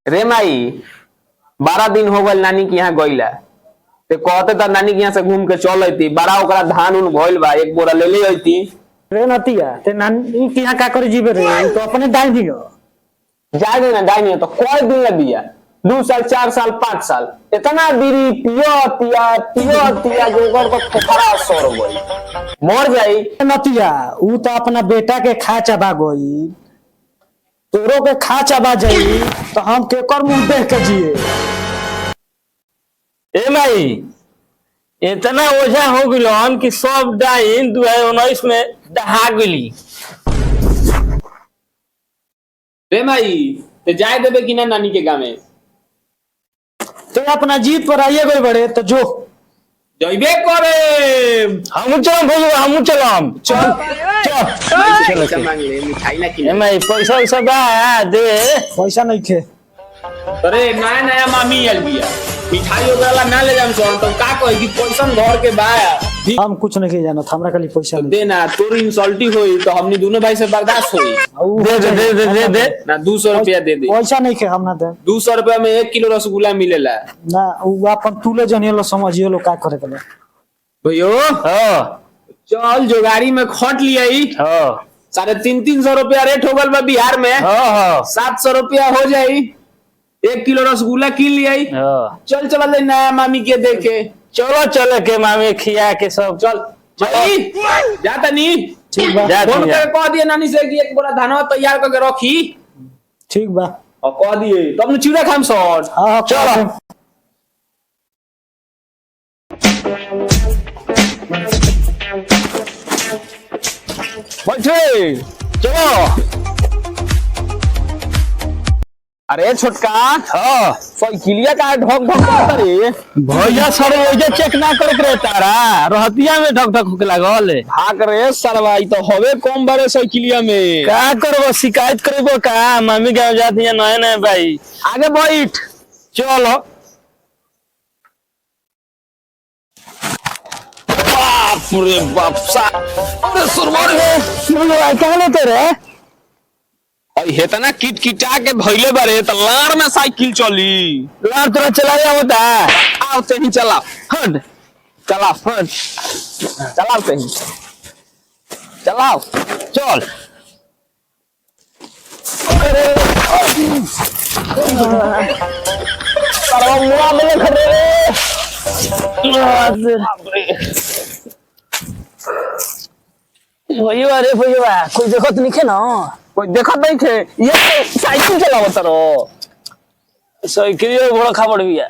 रे माई 12 दिन हो गल नानी के यहाँ गईला ते कहते तो नानी के यहाँ से घूम के चल अती बड़ा ओकरा धान उन भइल बा एक बोरा ले ले अती। रे नतिया ते नानी के यहाँ का करे जीवे रे तो अपने डाल दियो जाए दे ना डाइनी तो कोई दिन ले दिया 2 साल 4 साल 5 साल इतना बीरी पियो तिया जो ओकर को फफड़ा सर गई मर जाई। नतिया ऊ तो अपना बेटा के खा चबा गई तोरो के खा चबा जाई तो हम केकर मुंह देख के जिए। ए माई इतना ओझा हो गइल कि सब डाइन 2019 में दहा गइली। रे माई ते जाए देबे कि ना नानी के गांव में तो अपना जीत पर आइए गए बड़े तो जो जइबे करे हम चलम भैया हम चलम चल चल मांग ले मिठाई ना ए किने। माई पैसा वैसा बा दे पैसा नहीं खे अरे नया नया मामी आइल बिया मिठाई ओकरा ना ले जाम सोन तो का कहि कि पैसा घर के बा हम कुछ नहीं जाना हमरा खाली पैसा नहीं देना तोर इंसल्टी होई तो हमनी दोनों भाई से बर्दाश्त होई। दे ना 200 रुपया दे दे पैसा नहीं खे हम ना दे 200 रुपया में 1 किलो रसगुल्ला मिलेला। ना ऊ अपन तूले जनियो लो समझियो लो का करे के भैयो हां चल जोगाड़ी में खट लियाई हां 350 रुपया रेट हो गल बा बिहार में हां 700 रुपया हो जाई 1 किलो रसगुल्ला किन लियाई। चल चल ले नया मामी के देखे चलो चलो के मामी खिया के सब चल भाई जाता नी ठीक बा फोन करके कह दिए नानी से कि एक बोरा धानवा तैयार करके रखी ठीक बा और कह दिए तब न चिड़ा खाम सर। हां चलो बैठे चलो। अरे छोटका हां साइकिलिया का ढक ढक करता रे भैया सर ओजे चेक ना करत रहे तारा रहतिया में ढक ढक होके लागल भाग रे सरवाई तो हवे कम बड़े साइकिलिया में का करबो शिकायत करबो का मामी गांव जाती है नए नए भाई आगे बैठ चलो बाप रे बाप सा अरे सुरवार है सुनो क्या लेते रे और हेतना किट किटा के धइले बारे त लार में साइकिल चली लार तोरा चलाया होता आओ से ही चला हट चला हट चलाओ से ही चलाओ चल अरे मुआ में खड़े रे भैया अरे भैया कोई देखत नहीं ना कोई देखत नहीं थे ये साइकिल चलावत रो साइकिल बड़ा खबर बिया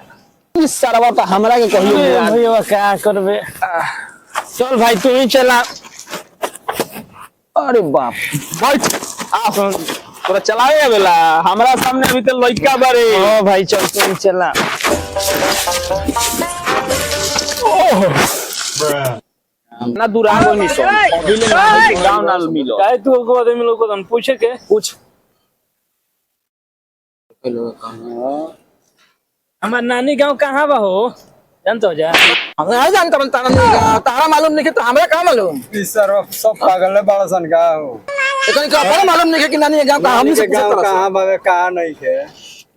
इस सरवा तो हमरा के कहियो भैया क्या करबे चल भाई तू ही चला अरे बाप बैठ आ तोरा चलावे आवेला हमरा सामने अभी तो लइका बारे हां भाई चल तू ही चला ना दूर आगो नहीं सो अभी ले ना गांव ना मिलो काहे तू को आदमी लोग को पूछे के कुछ हमार नानी गांव कहां बा हो जानतो जा हम नहीं जानता बन तारा मालूम नहीं तो हमरा का मालूम सर सब पागल है बड़ा सन का हो तो कहीं का अपना मालूम नहीं कि नानी गांव कहां हम के गांव कहां बावे कहां नहीं है।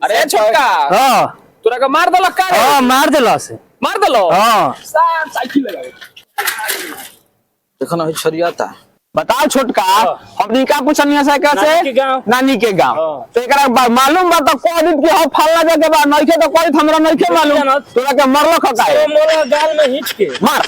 अरे छोटका हां तोरा का मार दलक का रे हां मार देला से मार दलो हां साइकिल लगा देखो ना छरियाता बताओ छोटका हमनी का पूछनिया से कैसे नानी के गांव तो एकरा मालूम बा तो कह दी कि हम फलना जगह बा नइखे तो कोई हमरा नइखे मालूम तोरा के मरलो खकाए मोरा गाल में हिच के मार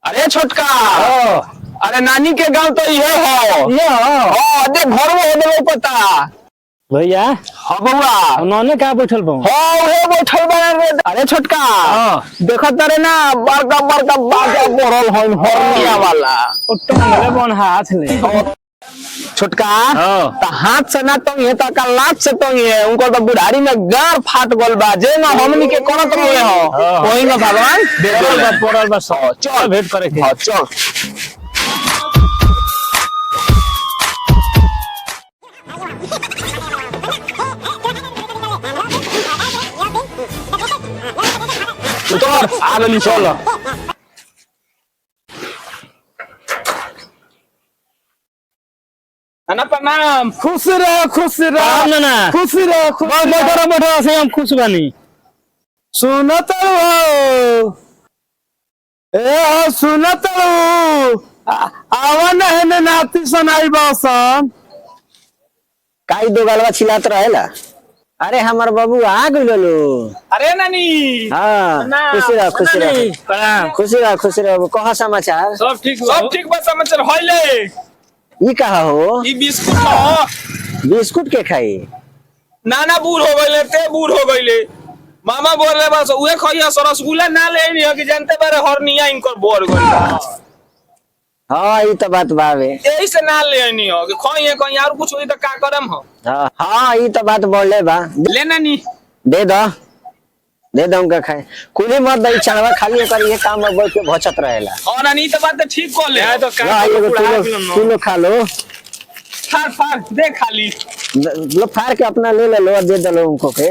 अरे छोटका अरे नानी के गांव तो ये हो देख घर में हो पता भैया हाँ बउआ उन्होंने कहा बैठल बा हाँ वो बैठल बा रे अरे छोटका देखत रे ना बड़का बड़का बाजा बोरल हन हरनिया वाला टंगले बन हाथ ले छोटका तो हाथ से ना तो ये तक लात से तो ये उनको तो बुढ़ारी में गार फाट गल बा जे ना हमनी के करत रहे हो वही में भगवान दे देला पड़ल बा चल भेंट करे के हां चल उतर आगली चल नाना प्रणाम। खुश रहो प्रणाम नाना। खुश रहो बैठो से हम खुश बानी। सुनत हो ए सुनत हो आवन है ने नाती सुनाई बासन काई दो गलवा छिलात रहेला। अरे हमार बाबू आ गइलो। अरे नानी हाँ ना, खुशी रहो प्रणाम। खुशी रहो कहा समाचार सब ठीक सब ठीक बा समाचार होइले। ई कहा हो ई बिस्कुट लो। बिस्कुट के खाई नाना बूढ़ हो गइले ते बूढ़ हो गइले। मामा बोल रहे बस उहे खइया रसगुल्ला ना ले नहीं कि जानते बारे हरनिया इनकर बोर गइल। हाँ ई तो बात बावे। यही से ना ले नहीं हो कि खइए कहीं और कुछ होई तो का करम हो। हाँ ई तो बात बोले बा। ले नानी दे दो उनका खाए कुली मत दई चढ़वा खाली कर ये काम में बैठ के भचत रहेला। और नानी तो बात ठीक कर ले तो ला एगो तू लो खा लो फाड़ दे खाली। लो फाड़ के अपना ले लो और दे दलो उनको के।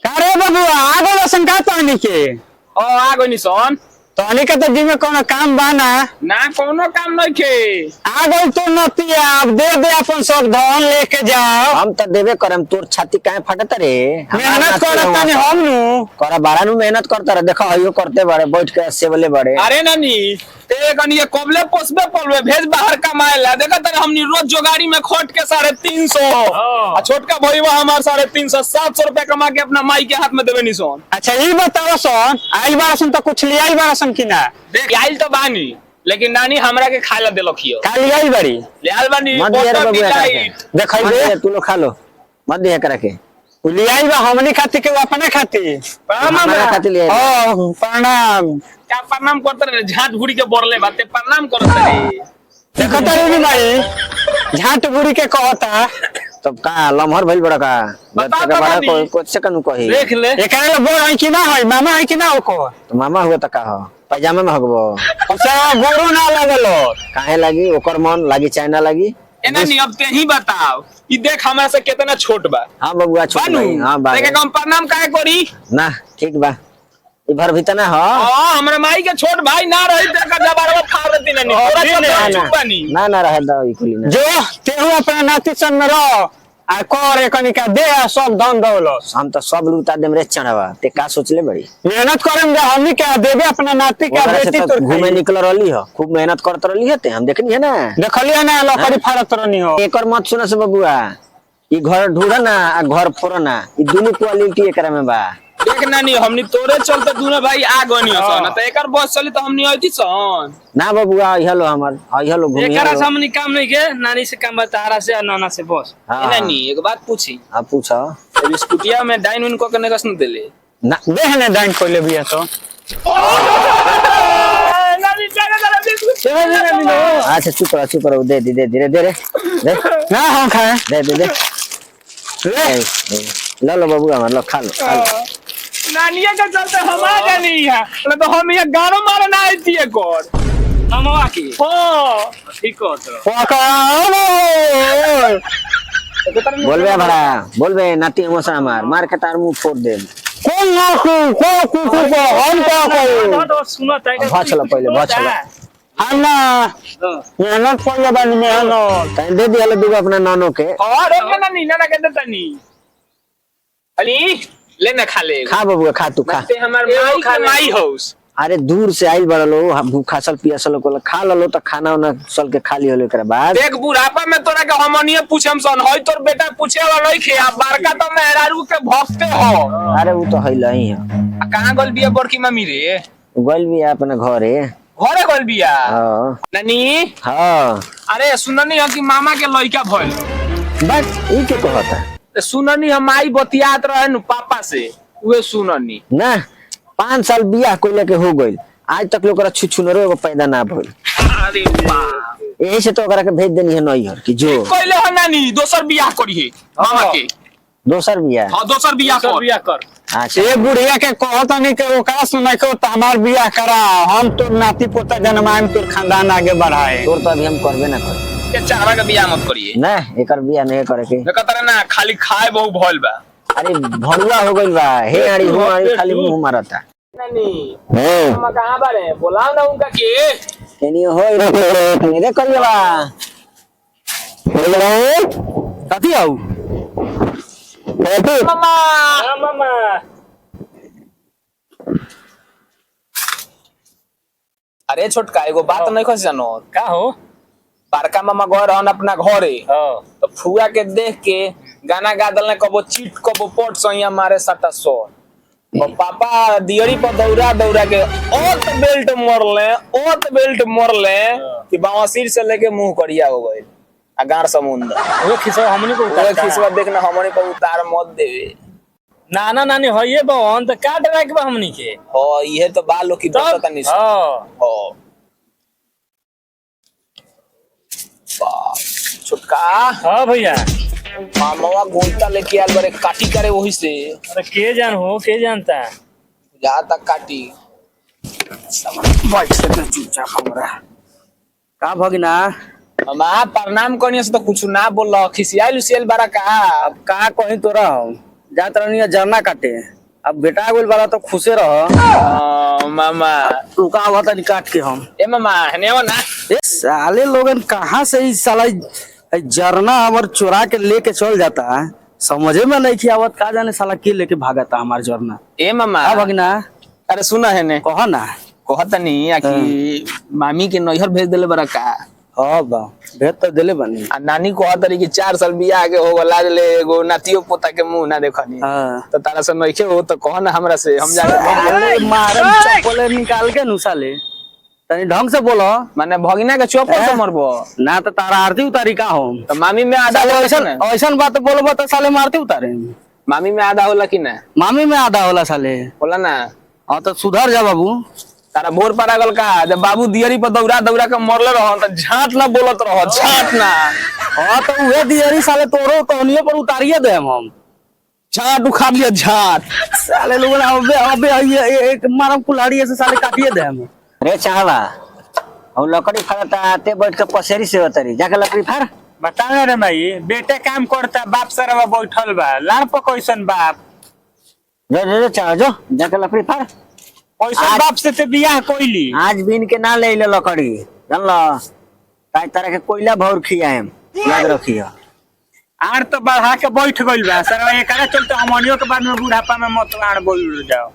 अरे बबुआ आगो लसन का तहनी के ओ आ गइनी सन। तहनी के तो दिन में कोनो काम बाना ना कोनो काम नहीं के। आगो तो नतिया अब दे अपन सब धन लेके जाओ। हम तो देवे करम तोर छाती काहे फटत रे। मेहनत करत तनी हम नु करा बारा नु मेहनत करता रहे देखो हयो करते बड़े बैठ के सेवले बड़े। अरे नानी ते कनी कबले पोसबे पलवे भेज बाहर कमाएला देखा तने हमनी रोज जोगाड़ी में खोट के 350 आ छोटका भईवा हमार 350 700 रुपया कमा के अपना माई के हाथ में देवे निसन। अच्छा ये बताओ सन आइल बारसन तो कुछ ले आइल बारसन की ना देख आइल तो बानी लेकिन नानी हमरा के खाला देलक हियो। खाली आइल बड़ी ले आइल बानी मत दिया रे बटर बाबू एकरा के डिलाइट। देखै मत दे दिया, तू लो खा लो मत दिया करा के ले आइल बा हमनी खाती के अपने खाती। हमारा खातिर ले आइल। ओ प्रणाम। क्या प्रणाम करते रे झाट भुड़ी के बोरले बाते प्रणाम करते रे। देखो तारी भाई झाट बुड़ी के कहता तब का लमहर भइल बड़ा का बता बड़ा दादी। कोई कुछ से कनु कही देख ले एकरा ले बोल है कि ना है मामा है कि ना ओको तो मामा हुआ त का हो पैजामा में हगबो अच्छा गोरो ना लगलो काहे लगी ओकर मन लगी चाइना लगी। ए नानी अब ते ही बताओ ई देख हमरा से कितना छोट बा। हाँ बबुआ छोट बानू भाई हाँ बा देखे हम प्रणाम काहे करी। ना ठीक बा ई भर भी तना हो हां हमरा माई के छोट भाई ना रही त का जबारवा फाड़ देती नानी तोरा चल चुप बानी। ना रहे दो ई कुली ना जो तेहू अपना नाती सन में रहो आ करे कनी का दे सब धन दौलत हम तो सब लूटा देम रे चढ़ावा ते का सोचले बड़ी मेहनत करम जे हमनी के देबे अपना नाती के ओकरा से बेटी तो तो घूमे निकल रहली हो खूब मेहनत करत रहली है हम देखनी है ना। देखलिए ना लकड़ी फाड़त रहनी हो एकर मत सुना से बबुआ ई घर ढूढ़ना आ घर फोड़ना ई दोनों क्वालिटी एकरा में बा। देख नानी हमनी तोरे चलते दोनों भाई आ गनी सन त एकर बस चली त हमनी आइती सन। ना बबुआ हेलो हमर हेलो घूमी एकरा से हमनी काम नहीं के नानी से काम बतारा से और नाना से बस। हाँ ए नानी एक बात पूछी अब पूछो बिस्कुटिया में डाइन उन को कने कसन देले। ना देहने डाइन कोइले बिया तो नानी चले चले बिस्कुट अच्छा चुप रहो दे धीरे दे ना हम खाए दे लो लो बबुआ हमर लो खा लो नानिया के चलते हम आ गए नहीं है तो हम ये गानो मारे ना आती है कोर मामा की हां ठीक हो तो बोलबे भड़ा बोलबे नाती हमसा हमार मार के तार मुंह फोड़ दे कौन ना को हम का करू तो सुनो ताई भछला पहले भछला हम ना मेहनत करले बानी मेहनत तैं दे दिया दूगो अपना नानो के और ओके नानी नाना के देता नी अली ले ना खा ले खा बबुआ खा तू खा ते हमर माई के माई हाउस। अरे दूर से आइल बड़लो भूखा सल पियासल को खा लो तो खाना उना सल के खा लियो एकरा बाद देख बुढ़ापा में तोरा के हमनिए पूछम सन होय तोर बेटा पूछे वाला नहीं खे आ बड़का तो मेहरारू के भक्ते हो। अरे वो तो हइल ही है कहां गल बिया बड़की मम्मी रे गइल भी अपना घरे घरे गल बिया हां नानी। हां अरे सुननी हो कि मामा के लइका भइल बस ई के कहता सुननी हम आई बतियात रहे नु पापा से उहे सुननी ना 5 साल बियाह कोइले के हो गइल आज तक लोग छुछुनरो एगो पैदा ना भइल। अरे वाह यही से तो ओकरा के भेज देनी है नैहर कि जो कइले हो नानी दोसर बियाह करी है मामा के। दोसर बियाह हां दोसर बियाह कर अच्छा ये बुढ़िया के कहता नहीं के ओकरा सुनाई के तो हमार बियाह करा हम तो नाती पोता जन्माएम तोर खानदान आगे बढ़ाए तोर तो अभी हम करबे ना कर के चारा के बियाह मत करिए ना एकर बियाह नहीं करे के देखत ना खाली खाए बहु भइल बा। अरे भड़ुआ हो गइल बा हे आड़ी हो आड़ी खाली मुंह मारता नानी हां मामा कहां बारे बुलाओ ना उनका के एनी होय रे करिए बा कथी आऊ मामा हाँ मामा अरे छोटका एगो बात नहीं खस जानो, का हो? बड़का मामा गए रहन अपना घरे, हाँ तो फुआ के देख के गाना गा दल कबो चीट कबो पट सैया मारे सटा सो, और पापा दियरी पर दौड़ा दौड़ा के ओत बेल्ट मरले कि बांसिर से लेके मुंह करिया हो गए अगार समुंदर। वो खिसवा हमनी को वो उतार खिसवा देखना हमने पर उतार मत देवे। नाना नानी हो ये बहन तो का डरा के बा हमनी के हो ये तो बालो की तब बता नहीं हाँ हो छुटका हाँ भैया। मामवा गोलता लेके आल बरे काटी करे वही से अरे के जान हो के जानता जहाँ तक काटी बैठ से चुपचाप हमरा का भगिना मामा प्रणाम करनी से तो कुछ ना बोल खिसियाल उसियाल बड़ा का। अब का कहीं तोरा हम जात रहनी जरना काटे अब बेटा गोल वाला तो खुशे रह मामा रुका हुआ था काट के हम ए मामा हने हो ना ए साले लोगन कहाँ से इस साला जरना हमर चुरा के लेके चल जाता है समझे में नहीं की आवत का जाने साला के लेके भागता हमार जरना ए मामा का भगिना अरे सुना है ने कह ना कहता नहीं आ कि मामी के नैहर भेज देले बड़ा का। हाँ बा भेज तो दिले बनी आ नानी कहत रही कि 4 साल बियाह के हो गला ले एगो नातियो पोता के मुंह ना देखनी हाँ तो तारा से नइखे हो तो कह ना हमरा से हम जाके साले मारम चप्पल निकाल के नु साले तनी ढंग से बोलो माने भगिना के चौप से मरबो ना तो तारा आरती उतारी का हम तो मामी में आधा होला कि ना ऐसा बात बोलबो तो साले मारती उतारे मामी में आधा होला कि ना मामी में आधा होला साले बोला ना हाँ तो सुधर जा बाबू तारा बोर पर आगल का जब बाबू दियरी पर दौड़ा दौड़ा के मरले रहन त झाट ना बोलत रह झाट ना हाँ तो उहे दियरी साले तोरो तोहनियो पर उतारिए दे हम झाट उखाड़ लिया झाट साले लोग अबे अबे एक मारम कुल्हाड़ी से साले काटिए दे हम रे चाहवा और लकड़ी फाड़ता आते बैठ के पसेरी से उतरी जाके लकड़ी फाड़। बता ना रे भाई बेटे काम करता बाप सरवा बैठल बा लाड़ पकैसन बाप जो जो जो चल जो जाके लकड़ी फाड़। पैसा बाप से ते बियाह कोइली आज बीन के ना ले ले लकड़ी जानलो ताई तरह के कोयला भौर खियाएम याद रखियो। आड़ तो बढ़ा के बैठ गइल बा सरवा एकरा चलते हमनियो के बाद में बुढ़ापा में मत आड़ बोल जाओ।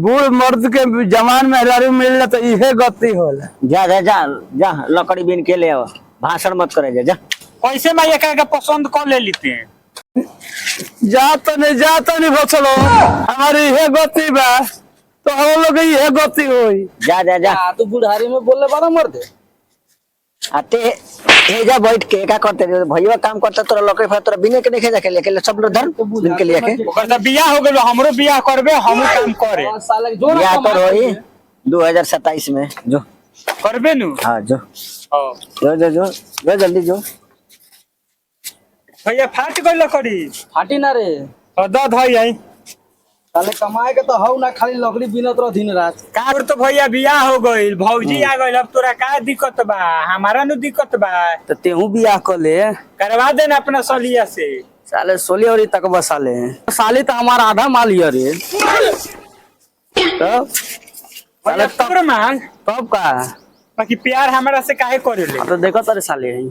बूढ़ मर्द के जवान में हजारों मिल तो इहे गति होला। जा जा जा जा लकड़ी बीन के ले आओ भाषण मत करे जा जा। कैसे मैं एकरा के पसंद कर ले लेते हैं जा तो नहीं बचलो हमारी इहे गति बा तो हम लोग इहे गति होई। जा जा जा तू बुढ़ारी में बोले बड़ा मर्द आते हे जा बैठ के का करते रे भैया काम करता तोरा लकड़ी फाड़ तोरा बिने के देखे जाके लेके सब लोग धर बिन के लेके ओकर त बियाह हो गेल हमरो बियाह करबे हम काम करे या तो होई 2027 में जो करबे नु। हाँ जो हां जो जल्दी जो भैया फाट गइल लकड़ी फाटी ना रे द धई आई साले कमाए के तो हौ ना खाली लकड़ी बिनत रह दिन रात। का तो भैया बियाह हो गइल भौजी आ गइल अब तोरा का दिक्कत बा हमारा नु दिक्कत बा तो तेहू बियाह कर ले करवा देना अपना सलिया से साले सोली और तक बसाले साली तो हमारा आधा माल हिया रे तब भैया तोर मांग तब का बाकी प्यार हमरा से काहे करेले तो देखो तारे साले है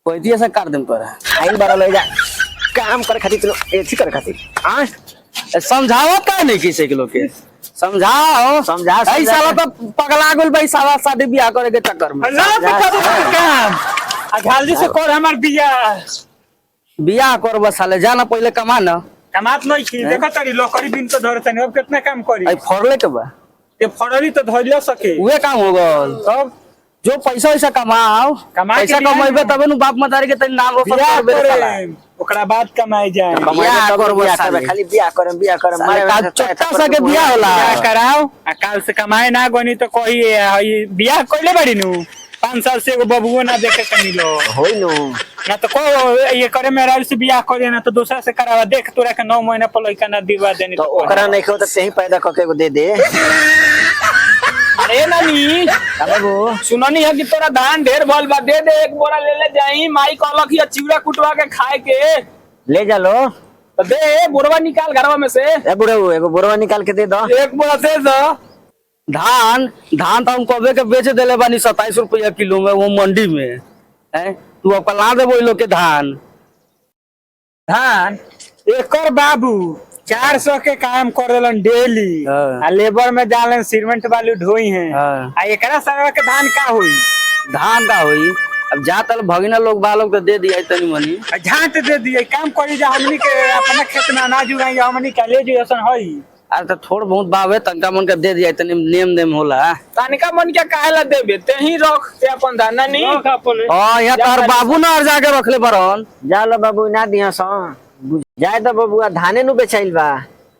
कोई दिया से काट देम तोरा आइल बारा ले जा काम करे खातिर तो एथी करे खातिर हां समझाओ का नहीं किसी के लोग के समझाओ समझा भाई साला तो पगला गेल भाई साला शादी बियाह करे के चक्कर में अल्लाह पे कब काम आ जल्दी से कर हमार बियाह बियाह करब साले जाना पहले कमा ना कमात नहीं की देखो तारी लकड़ी बिन तो धरत नहीं अब कितना काम करी आई फोड़ले के बा ये फड़री तो धरियो सके उहे काम हो गल तब जो पैसा वैसा कमाओ कमा के पैसा बियाह कमाइबे में- तबे नु बाप मतारी के तनी नाम रोशन बियाह करबे रे साला। करे ओकरा बाद कमाई जाए बियाह करब बियाह साले करे खाली बियाह करे साले का चोट्टा सा के बियाह होला बियाह कराओ आ काल से कमाए ना गनी तो कही बियाह कइले बाड़ी नु 5 साल से एगो बबुओ ना देखे के मिलो होई नु ना तो को ये करे मेरा से बियाह करे ना तो दूसरा से करावा देख तोरा के 9 महीना पर लइका ना दिवा देनी तो ओकरा नहीं खो तो सही पैदा करके एगो दे दे। अरे नानी बाबू सुननी है कि तोरा धान ढेर भल बा दे दे एक बोरा ले ले जाई माई कहलक कि चिवड़ा कुटवा के खाए के ले जा लो तो दे बोरवा निकाल घरवा में से ए बुढ़ऊ एगो बोरवा निकाल के दे दो। एक बोरा दे दो धान तो हम कबे के बेच देले बानी 27 रुपया किलो में वो मंडी में है तू अपना दे वो लोग के धान। धान एकर बाबू 400 के काम कर देलन डेली हाँ। आ लेबर में डालन सीमेंट बालू ढोई हैं हाँ। आ एकरा सारा के धान का होई धान का होई अब जा तल भगिना लोग बालोग तो दे दिया तनी मनी। आ झांट दे दिए काम करी जा हमनी के अपना खेत में अनाज उगाई हमनी के ले जो ऐसन होई। अरे तो थोड़ बहुत बावे तनका मन के दे दिया तनी नेम देम होला। तनिका मन के काहेला देबे ते ही रख ते अपन धान नहीं हां यहाँ तार बाबू ना अर्जा के रखले बरन। जा लो बाबू ना दिया सो जाए तो बबुआ धाने नु बेचाइल बा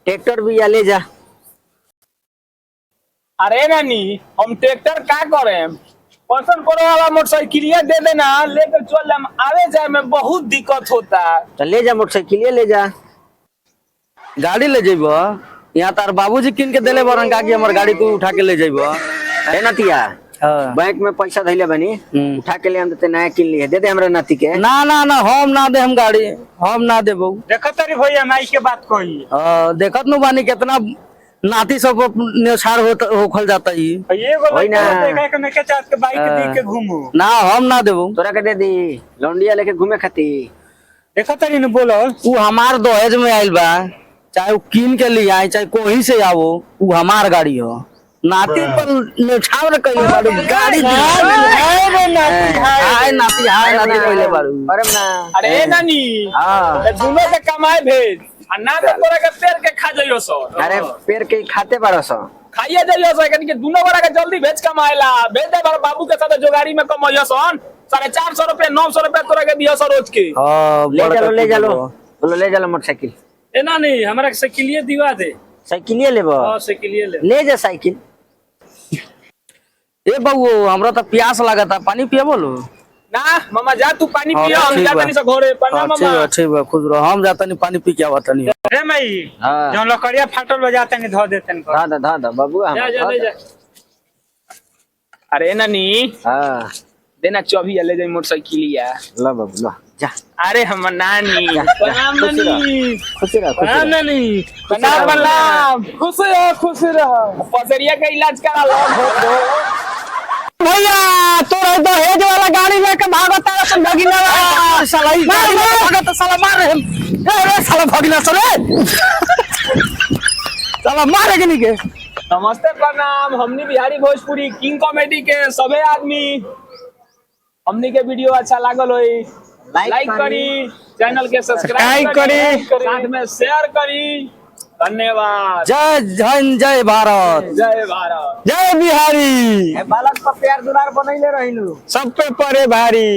ट्रैक्टर भी या ले जा। अरे नानी हम ट्रैक्टर का करे पसंद करो वाला मोटरसाइकिलिया दे देना लेकर चल हम आवे जाए में बहुत दिक्कत होता। तो ले जा मोटरसाइकिल ले जा। गाड़ी ले जेबो यहाँ तार बाबूजी किन के देले बरन का कि हमर गाड़ी तू उठा के ले जेबो। है नतिया हां बैंक में पैसा धइले बनी उठा के ले हम देते नया किन लिए दे दे हमरा नाती के। ना ना ना हम ना दे हम गाड़ी हम ना देबो। देखो तारी भैया माई के बात कही देखत नु बानी कितना नाती सब नेछार होखल जाता ही। एगो होई ना। देखा के नके चाट के बाइक दी के घूमो ना हम ना देबो। तोरा के दे दी लौंडिया लेके घूमे खाती। देखो तारी न बोलो उ हमार दहेज में आइल बा चाहे वो कीन के लिए आए चाहे कोही से आवो उ हमार गाड़ी हो। नाती पर नेछाव रे कहिए बारू गाड़ी दी हाय नाती कइले बारू। अरे ना अरे नानी हां ते दोनों के कमाए भेज आ ना तो तोरा के पेड़ के खा जाइयो सो। अरे पेड़ के खाते बारो सो खाइए जाइयो सो कनी के दोनों बड़ा के जल्दी भेज कमाएला भेज दे बार बाबू के साथ जोगाड़ी में कमाइयो सोन 450 रुपए 900 रुपए तोरा के दियो सो रोज के। हां ले चलो मोटरसाइकिल। ए ना नहीं हमरा के साइकिलिए दिवा दे। साइकिलिए लेबो हां साइकिलिए ले जा साइकिल। ए बउओ हमरा तो प्यास लागता पानी पिए बोलो। ना मामा जा तू पानी हाँ, पियो हम ठीक जाता बा। नहीं से घरे प्रणाम मामा। ठीक बा खुश रहो हम जाता नहीं पानी पी के आवता नहीं। अरे माई हां जो लकड़िया फाटल हो जाते नहीं धो देते हैं धा बाबू हम जा जा ले जा। अरे नानी हां देना चाबी ले जाई मोटरसाइकिलिया। ला बाबू ला जा। अरे हम नानी प्रणाम नानी खुशी रह प्रणाम नानी। प्रणाम प्रणाम खुश रह पसरिया का इलाज करा लो। भैया तोरा दहेज वाला गाड़ी लेके भागता सन भगिना साला ई भागता साला मार रे ए साला भगिना सरे साला मारे के नहीं के। नमस्ते प्रणाम हमनी बिहारी भोजपुरी किंग कॉमेडी के सभी आदमी हमनी के वीडियो अच्छा लागल होई लाइक करी चैनल के सब्सक्राइब करी साथ में शेयर करी। धन्यवाद। जय जन जय भारत जय भारत जय बिहारी। बालक पर प्यार दुलार बनैले रहिलू सब पे परे भारी।